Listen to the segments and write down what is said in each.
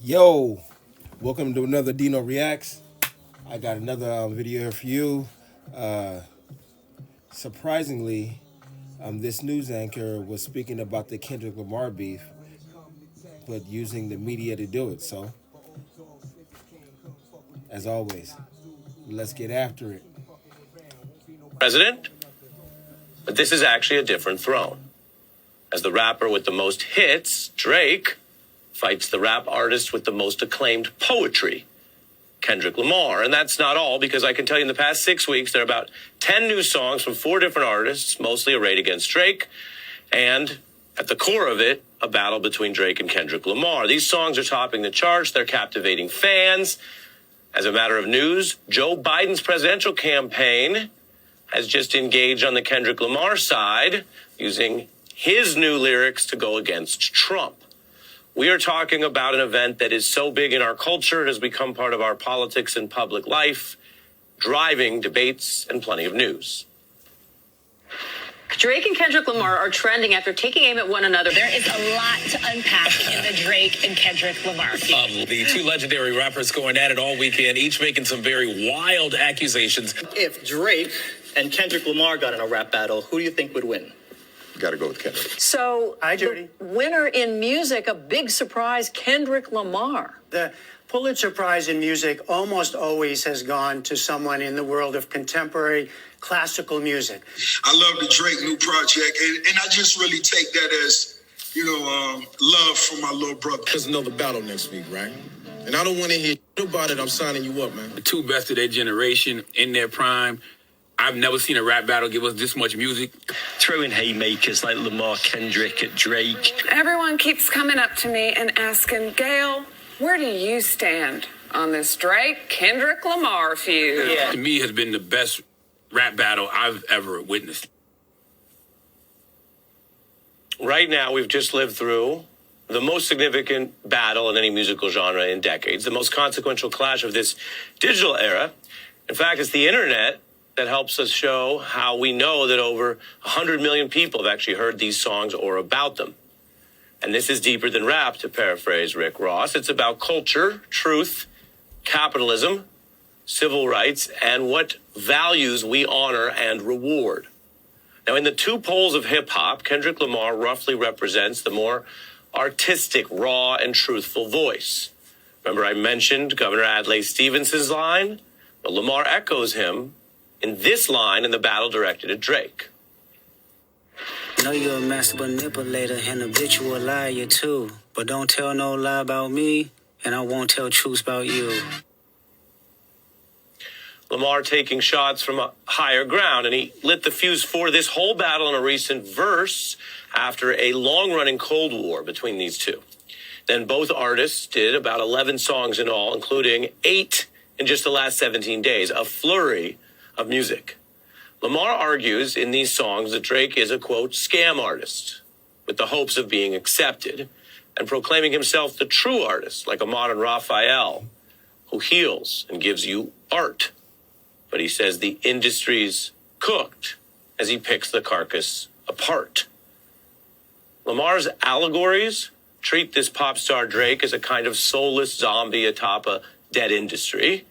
Yo, welcome to another Dino Reacts. I got another video here for you. Surprisingly, this news anchor was speaking about the Kendrick Lamar beef, but using the media to do it. So, as always, let's get after it. President, but this is actually a different throne. As the rapper with the most hits, Drake, fights the rap artist with the most acclaimed poetry, Kendrick Lamar. And that's not all, because I can tell you in the past 6 weeks, there are about 10 new songs from 4 different artists, mostly arrayed against Drake. And at the core of it, a battle between Drake and Kendrick Lamar. These songs are topping the charts. They're captivating fans. As a matter of news, Joe Biden's presidential campaign has just engaged on the Kendrick Lamar side, using his new lyrics to go against Trump. We are talking about an event that is so big in our culture, it has become part of our politics and public life, driving debates and plenty of news. Drake and Kendrick Lamar are trending after taking aim at one another. There is a lot to unpack in the Drake and Kendrick Lamar feud. The two legendary rappers going at it all weekend, each making some very wild accusations. If Drake and Kendrick Lamar got in a rap battle, who do you think would win? Got to go with Kendrick. So, Hi, Judy. the winner in music, a big surprise, Kendrick Lamar. The Pulitzer Prize in music almost always has gone to someone in the world of contemporary classical music. I love the Drake new project, and I just really take that as, love for my little brother. There's another battle next week, right? And I don't want to hear about it. I'm signing you up, man. The two best of their generation in their prime. I've never seen a rap battle give us this much music. Throwing haymakers like Lamar, Kendrick at Drake. Everyone keeps coming up to me and asking, Gail, where do you stand on this Drake, Kendrick Lamar feud? Yeah. To me, has been the best rap battle I've ever witnessed. Right now, we've just lived through the most significant battle in any musical genre in decades, the most consequential clash of this digital era. In fact, it's the internet that helps us show how we know that over 100 million people have actually heard these songs or about them. And this is deeper than rap, to paraphrase Rick Ross. It's about culture, truth, capitalism, civil rights, and what values we honor and reward. Now, in the two poles of hip-hop, Kendrick Lamar roughly represents the more artistic, raw, and truthful voice. Remember I mentioned Governor Adlai Stevenson's line? Well, Lamar echoes him in this line in the battle directed at Drake. Know you're a master manipulator and habitual liar too. But don't tell no lie about me, and I won't tell truths about you. Lamar taking shots from a higher ground, and he lit the fuse for this whole battle in a recent verse after a long-running Cold War between these two. Then both artists did about 11 songs in all, including 8 in just the last 17 days, a flurry of music. Lamar argues in these songs that Drake is a, quote, scam artist with the hopes of being accepted, and proclaiming himself the true artist, like a modern Raphael, who heals and gives you art. But he says the industry's cooked as he picks the carcass apart. Lamar's allegories treat this pop star Drake as a kind of soulless zombie atop a dead industry.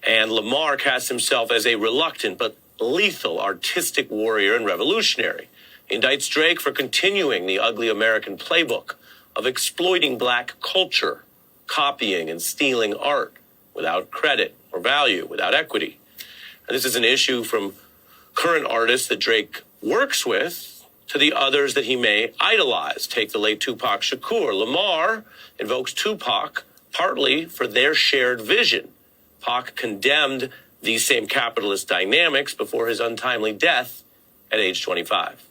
And Lamar casts himself as a reluctant but lethal artistic warrior and revolutionary. He indicts Drake for continuing the ugly American playbook of exploiting black culture, copying and stealing art without credit or value, without equity. And this is an issue from current artists that Drake works with to the others that he may idolize. Take the late Tupac Shakur. Lamar invokes Tupac partly for their shared vision. Pac condemned these same capitalist dynamics before his untimely death at age 25.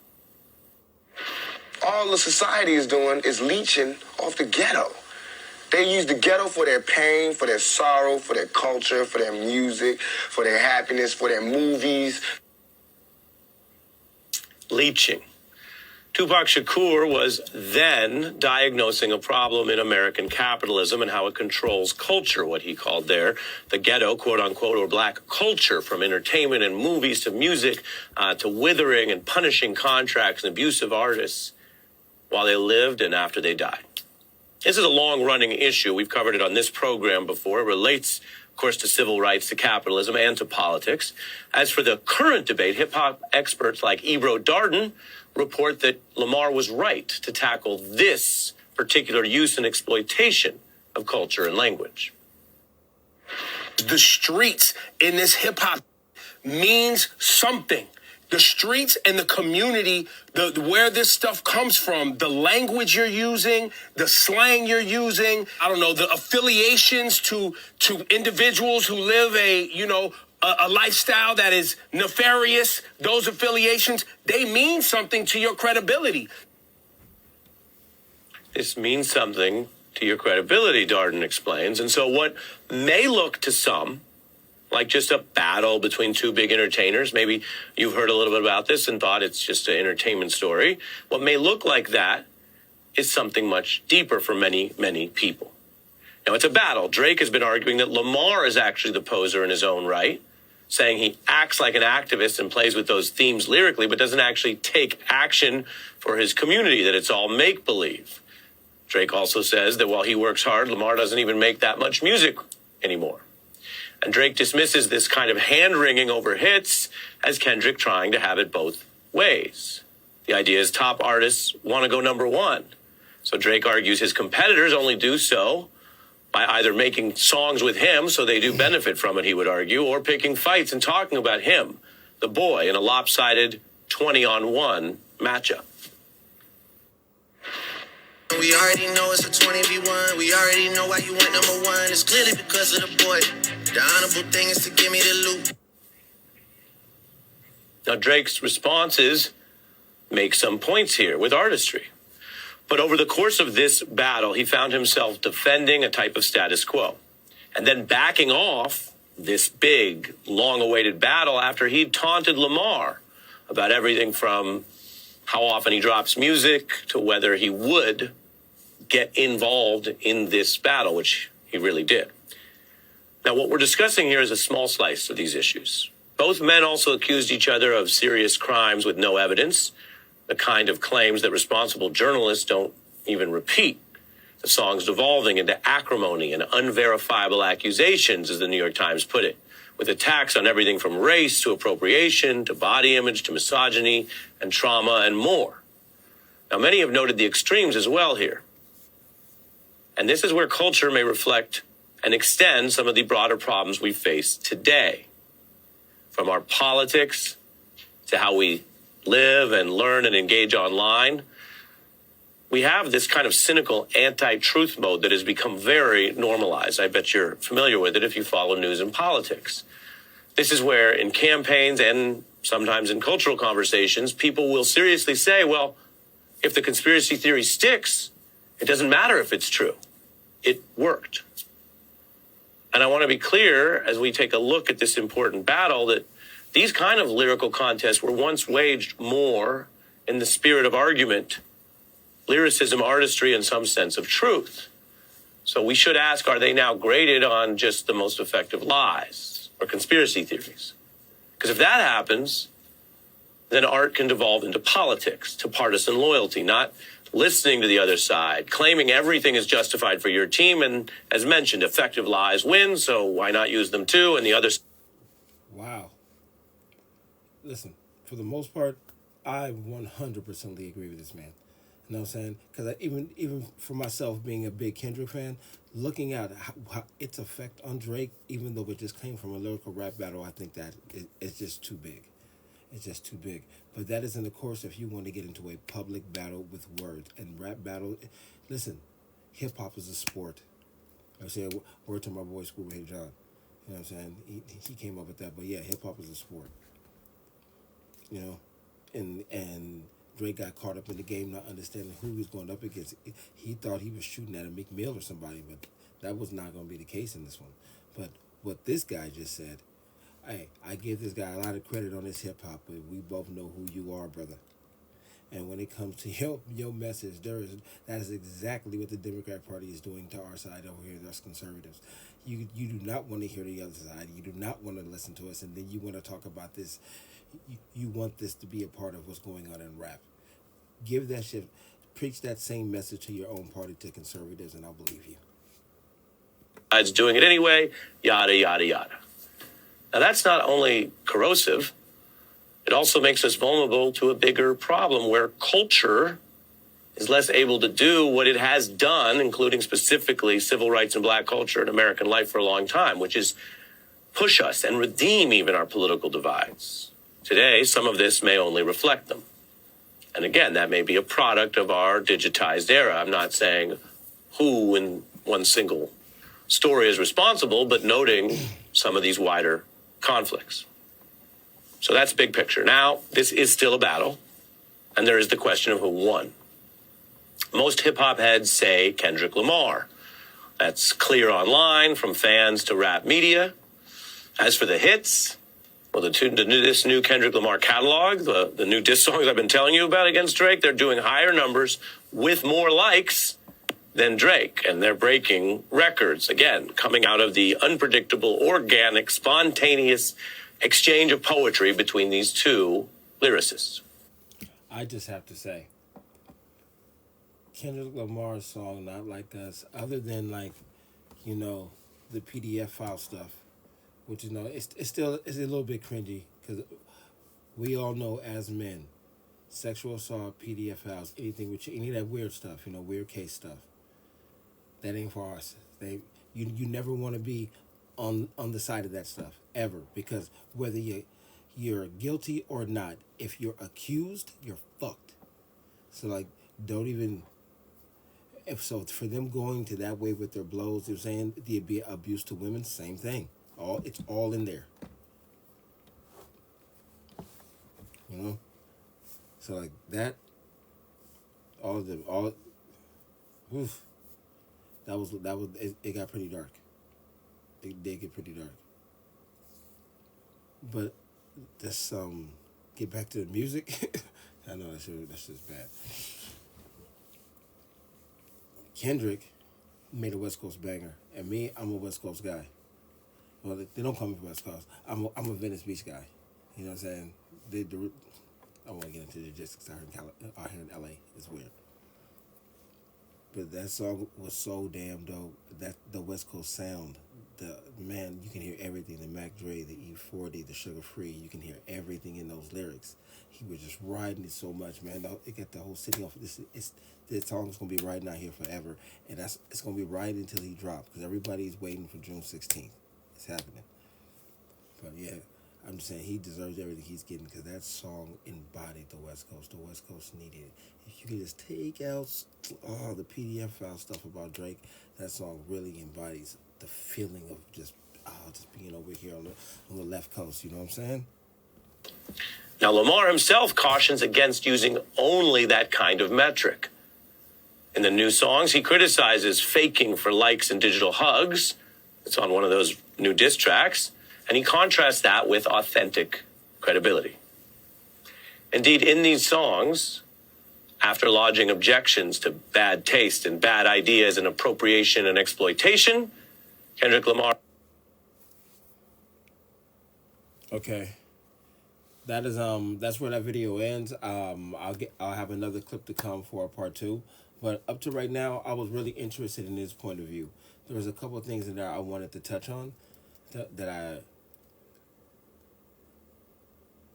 All the society is doing is leeching off the ghetto. They use the ghetto for their pain, for their sorrow, for their culture, for their music, for their happiness, for their movies. Leeching. Tupac Shakur was then diagnosing a problem in American capitalism and how it controls culture, what he called there the ghetto, quote unquote, or black culture, from entertainment and movies to music, to withering and punishing contracts and abusive artists while they lived and after they died. This is a long-running issue. We've covered it on this program before. It relates, of course, to civil rights, to capitalism, and to politics. As for the current debate, hip-hop experts like Ebro Darden report that Lamar was right to tackle this particular use and exploitation of culture and language. The streets in this hip-hop means something. The streets and the community, where this stuff comes from, the language you're using, the slang you're using, I don't know, the affiliations to individuals who live a lifestyle that is nefarious, those affiliations, they mean something to your credibility. This means something to your credibility, Darden explains. And so what may look to some like just a battle between two big entertainers. Maybe you've heard a little bit about this and thought it's just an entertainment story. What may look like that is something much deeper for many, many people. Now, it's a battle. Drake has been arguing that Lamar is actually the poser in his own right, saying he acts like an activist and plays with those themes lyrically, but doesn't actually take action for his community, that it's all make-believe. Drake also says that while he works hard, Lamar doesn't even make that much music anymore. And Drake dismisses this kind of hand-wringing over hits as Kendrick trying to have it both ways. The idea is top artists want to go number one. So Drake argues his competitors only do so by either making songs with him, so they do benefit from it, he would argue, or picking fights and talking about him, the boy, in a lopsided 20-on-1 matchup. We already know it's a 20v1. We already know why you went number one. It's clearly because of the boy. The honorable thing is to give me the loot. Now, Drake's responses make some points here with artistry. But over the course of this battle, he found himself defending a type of status quo and then backing off this big, long-awaited battle after he'd taunted Lamar about everything from how often he drops music to whether he would get involved in this battle, which he really did. Now, what we're discussing here is a small slice of these issues. Both men also accused each other of serious crimes with no evidence, the kind of claims that responsible journalists don't even repeat. The song's devolving into acrimony and unverifiable accusations, as the New York Times put it, with attacks on everything from race to appropriation to body image to misogyny and trauma and more. Now, many have noted the extremes as well here. And this is where culture may reflect and extend some of the broader problems we face today. From our politics to how we live and learn and engage online, we have this kind of cynical anti-truth mode that has become very normalized. I bet you're familiar with it if you follow news and politics. This is where in campaigns and sometimes in cultural conversations, people will seriously say, well, if the conspiracy theory sticks, it doesn't matter if it's true. It worked. And I want to be clear as we take a look at this important battle that these kind of lyrical contests were once waged more in the spirit of argument, lyricism, artistry, and some sense of truth. So we should ask, are they now graded on just the most effective lies or conspiracy theories? Because if that happens, then art can devolve into politics, to partisan loyalty, not listening to the other side, claiming everything is justified for your team. And as mentioned, effective lies win, so why not use them too? And the other... Wow. Listen, for the most part, I 100% agree with this man. You know what I'm saying? Because even for myself, being a big Kendrick fan, looking at how its effect on Drake, even though it just came from a lyrical rap battle, I think that it's just too big. It's just too big. But that is in the course if you want to get into a public battle with words. And rap battle, listen, hip-hop is a sport. I say word to my boy, Schoolboy John. You know what I'm saying? He came up with that. But yeah, hip-hop is a sport. You know? And Drake got caught up in the game not understanding who he was going up against. He thought he was shooting at a Meek Mill or somebody, but that was not going to be the case in this one. But what this guy just said, hey, I give this guy a lot of credit on his hip-hop, but we both know who you are, brother. And when it comes to your message, that is exactly what the Democrat Party is doing to our side over here, us conservatives. You do not want to hear the other side. You do not want to listen to us, and then you want to talk about this. You want this to be a part of what's going on in rap. Give that shit. preach that same message to your own party, to conservatives, and I'll believe you. It's doing it anyway, yada, yada, yada. Now, that's not only corrosive, it also makes us vulnerable to a bigger problem where culture is less able to do what it has done, including specifically civil rights and black culture in American life for a long time, which is push us and redeem even our political divides. Today, some of this may only reflect them. And again, that may be a product of our digitized era. I'm not saying who in one single story is responsible, but noting some of these wider conflicts. So that's big picture. Now, this is still a battle, and there is the question of who won. Most hip-hop heads say Kendrick Lamar. That's clear online, from fans to rap media. As for the hits, well, this new Kendrick Lamar catalog, the new diss songs I've been telling you about against Drake, they're doing higher numbers with more likes than Drake, and they're breaking records, again, coming out of the unpredictable, organic, spontaneous exchange of poetry between these two lyricists. I just have to say, Kendrick Lamar's song, Not Like Us, other than like, you know, the PDF file stuff, which, you know, it's still a little bit cringy, because we all know as men, sexual assault, PDF files, anything with any of that weird stuff, you know, weird case stuff, that ain't for us. You never want to be on the side of that stuff ever, because whether you're guilty or not, if you're accused, you're fucked. So like, don't even. So for them going to that way with their blows, they're saying the abuse to women, same thing. It's all in there. You know. So like that. Oof. That was it got pretty dark. It did get pretty dark. But let's get back to the music. I know that's just bad. Kendrick made a West Coast banger, and me, I'm a West Coast guy. Well, they don't call me West Coast. I'm a Venice Beach guy. You know what I'm saying? I won't get into the logistics out here in LA. It's weird. But that song was so damn dope. That the West Coast sound, you can hear everything. The Mac Dre, the E40, the Sugar Free. You can hear everything in those lyrics. He was just riding it so much, man. It got the whole city off. This song's gonna be riding out here forever, and it's gonna be riding until he drops, because everybody's waiting for June 16th. It's happening. But yeah, I'm just saying he deserves everything he's getting, because that song embodied the West Coast. The West Coast needed it. If you could just take out all the PDF file stuff about Drake, that song really embodies the feeling of just being over here on the left coast. You know what I'm saying? Now, Lamar himself cautions against using only that kind of metric. In the new songs, he criticizes faking for likes and digital hugs. It's on one of those new diss tracks. And he contrasts that with authentic credibility. Indeed, in these songs, after lodging objections to bad taste and bad ideas and appropriation and exploitation, Kendrick Lamar... Okay. That is that's where that video ends. I'll have another clip to come for part 2. But up to right now, I was really interested in his point of view. There was a couple of things in there I wanted to touch on that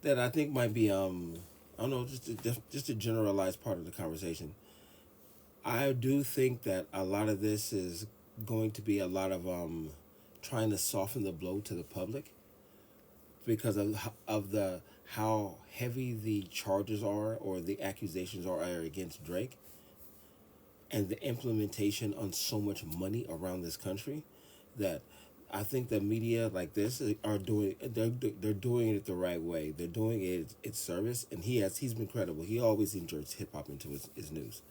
I think might be I don't know, just a generalized part of the conversation. I do think that a lot of this is going to be a lot of trying to soften the blow to the public, because of how heavy the charges are, or the accusations are against Drake, and the implementation on so much money around this country, that I think the media like this are doing. They're doing it the right way. They're doing it its service, and he's been credible. He always injects hip hop into his news,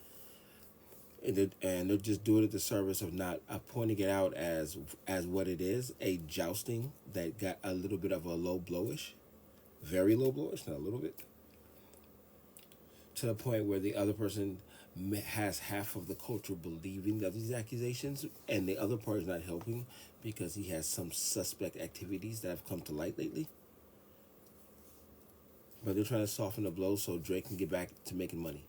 and they're just doing it the service of not pointing it out as what it is, a jousting that got a little bit of a low blowish, very low blowish, not a little bit, to the point where the other person has half of the culture believing that these accusations, and the other part is not helping because he has some suspect activities that have come to light lately. But they're trying to soften the blow so Drake can get back to making money.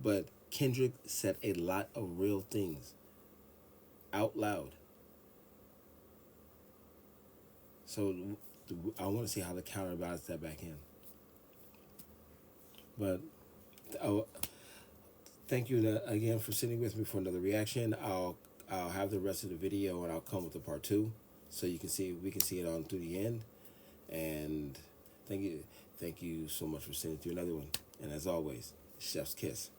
but Kendrick said a lot of real things out loud. So I want to see how they counterbalance that back in. But thank you again for sitting with me for another reaction. I'll have the rest of the video and I'll come with the part 2, so we can see it on through the end. And thank you so much for sitting through another one. And as always, Chef's Kiss.